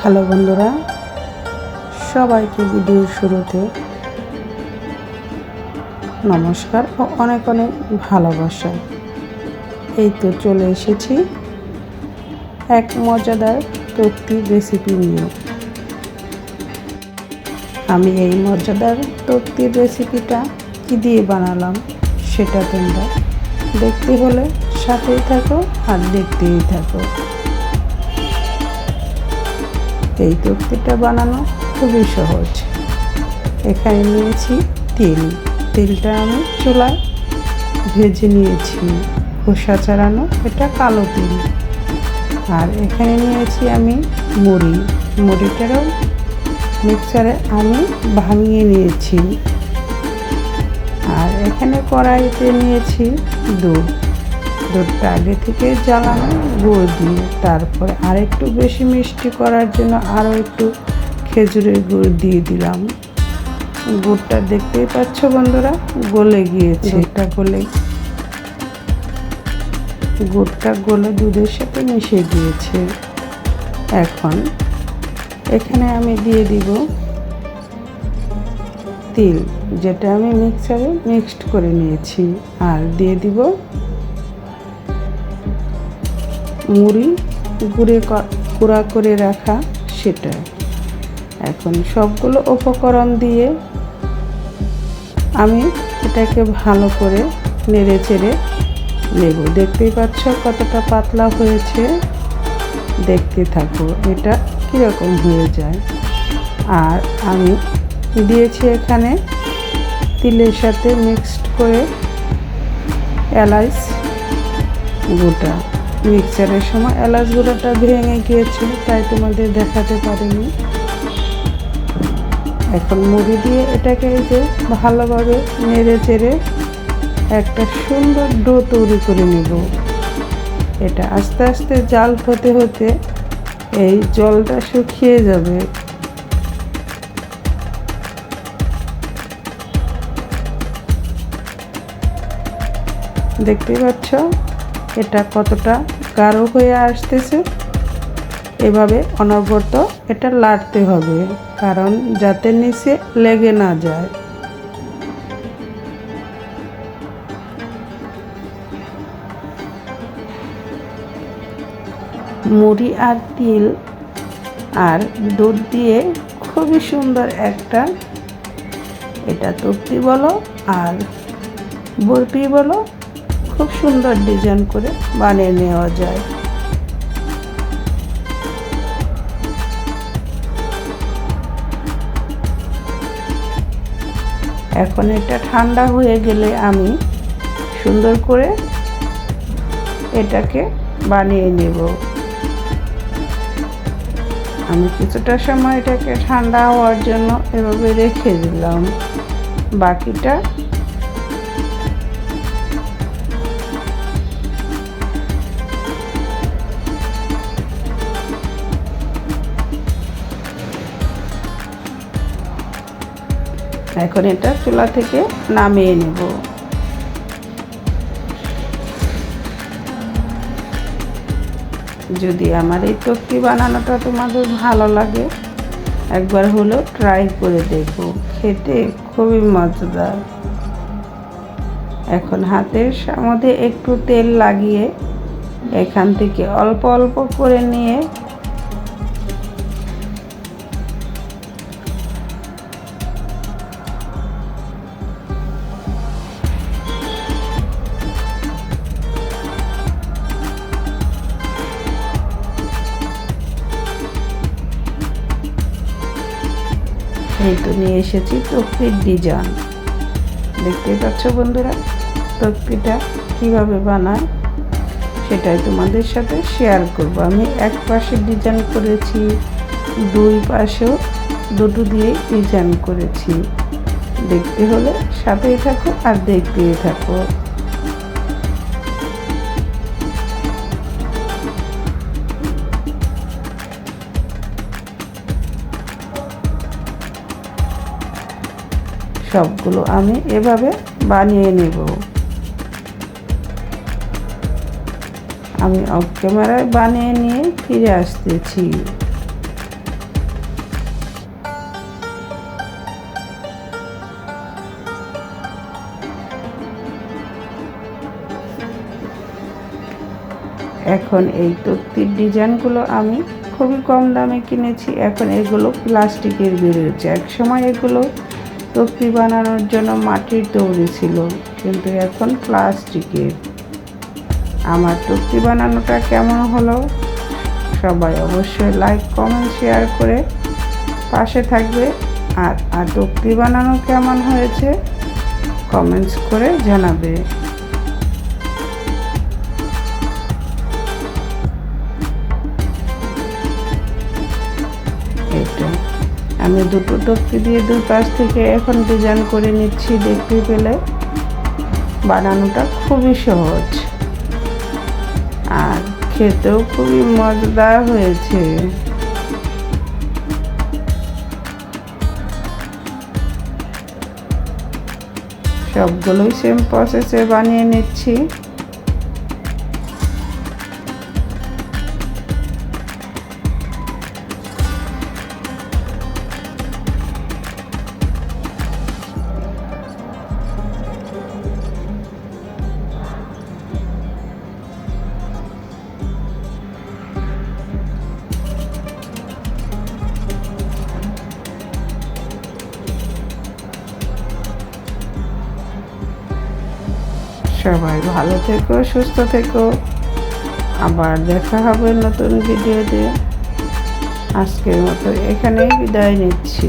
Hello বন্ধুরা, সবাইকে ভিডিওর শুরুতে নমস্কার ও অনেক অনেক ভালোবাসা। এই তো চলে এসেছি এক মজাদার তরতির রেসিপি নিয়ে। আমি এই মজাদার তরতির রেসিপিটা কি দিয়ে বানালাম সেটা তোমরা দেখতে হলে সাথেই থাকো আর দেখতেই থাকো। এই তরতিটা বানানো খুবই সহজ। এখানে নিয়েছি তেলটা আমি চুলায় ভেজে নিয়েছি, খোসা ছাড়ানো, এটা কালো তিল। আর এখানে নিয়েছি আমি মুড়িটারও মিক্সারে আমি ভাঙিয়ে নিয়েছি। আর এখানে কড়াইতে নিয়েছি দুধটা আগে থেকে জ্বালানো গুঁড়ো দিয়ে, তারপরে আর একটু বেশি মিষ্টি করার জন্য আরও একটু খেজুরের গুড় দিয়ে দিলাম। গুড়টা দেখতেই পাচ্ছ বন্ধুরা, গলে গিয়েছে। গুড়টা গলে দুধের সাথে মিশে গিয়েছে। এখন এখানে আমি দিয়ে দিব তিল, যেটা আমি মিক্সারে মিক্সড করে নিয়েছি, আর দিয়ে দিব মুড়ি গুঁড়া করে রাখা সেটা। এখন সবগুলো উপকরণ দিয়ে আমি এটাকে ভালো করে নেড়ে চেড়ে নেব। দেখতেই পাচ্ছ কতটা পাতলা হয়েছে, দেখতে থাকো এটা কীরকম হয়ে যায়। আর আমি দিয়েছি এখানে তিলের সাথে মিক্সড করে এলাচ গুঁড়া। মিক্সারের সময় এলাচ গুঁড়াটা ভেঙে গিয়েছে, তাই তোমাদের দেখাতে পারিনি। এখন মুড়ি দিয়ে এটাকে এই যে ভালোভাবে নেড়ে চেড়ে একটা সুন্দর ডো তৈরি করে নেব। এটা আস্তে আস্তে জাল হতে হতে এই জলটা শুকিয়ে যাবে। দেখতে পাচ্ছ এটা কতটা গাঢ় হয়ে আসতেছে। এভাবে অনবরত এটা লাড়তে হবে, কারণ যাতে নিচে লেগে না যায়। মুড়ি আর তিল আর দুধ দিয়ে খুবই সুন্দর একটা, এটা তরতি বলো আর বরফি বলো, খুব সুন্দর ডিজাইন করে বানিয়ে নেওয়া যায়। এখন এটা ঠান্ডা হয়ে গেলে আমি সুন্দর করে এটাকে বানিয়ে নেব। আমি কিছুটা সময় এটাকে ঠান্ডা হওয়ার জন্য এভাবে রেখে দিলাম। বাকিটা এখন এটা চুলা থেকে নামিয়ে নেব। যদি আমার এই তরতি বানানোটা তোমাদের ভালো লাগে, একবার হলেও ট্রাই করে দেখো, খেতে খুবই মজাদার। এখন হাতের মধ্যে একটু তেল লাগিয়ে এখান থেকে অল্প অল্প করে নিয়ে এই তো নিয়ে এসেছি তরতির ডিজাইন। দেখতেই পাচ্ছ বন্ধুরা, তরতিটা কীভাবে বানায় সেটাই তোমাদের সাথে শেয়ার করব। আমি এক পাশে ডিজাইন করেছি, দুই পাশেও দুটো দিয়ে ডিজাইন করেছি। দেখতে হলে সাথেই থাকো আর দেখতেই থাকো। সবগুলো আমি এভাবে বানিয়ে নেব। আমি অফ ক্যামেরায় বানিয়ে নিয়ে ফিরে আসতেছি। এখন এই তক্তির ডিজাইনগুলো আমি খুবই কম দামে কিনেছি। এখন এগুলো প্লাস্টিকের বেরিয়েছে। এক সময় এগুলো তক্তি বানানোর জন্য মাটির তৈরি ছিল, কিন্তু এখন প্লাস্টিকের। আমার তক্তি বানানোটা কেমন হলো সবাই অবশ্যই লাইক কমেন্ট শেয়ার করে পাশে থাকবে। আর তক্তি বানানো কেমন হয়েছে কমেন্টস করে জানাবে। এটা আমি দুটো তক্তি দিয়ে দুই পাশ থেকে এখন ডিজাইন করে নিচ্ছি। দেখতে পেলে বানানোটা খুবই সহজ আর খেতেও খুবই মজাদার হয়েছে। সবগুলোই সেম প্রসেসে বানিয়ে নিচ্ছি। সবাই ভালো থেকো, সুস্থ থেকো। আবার দেখা হবে নতুন ভিডিওতে। আজকের মতো এখানেই বিদায় নিচ্ছি।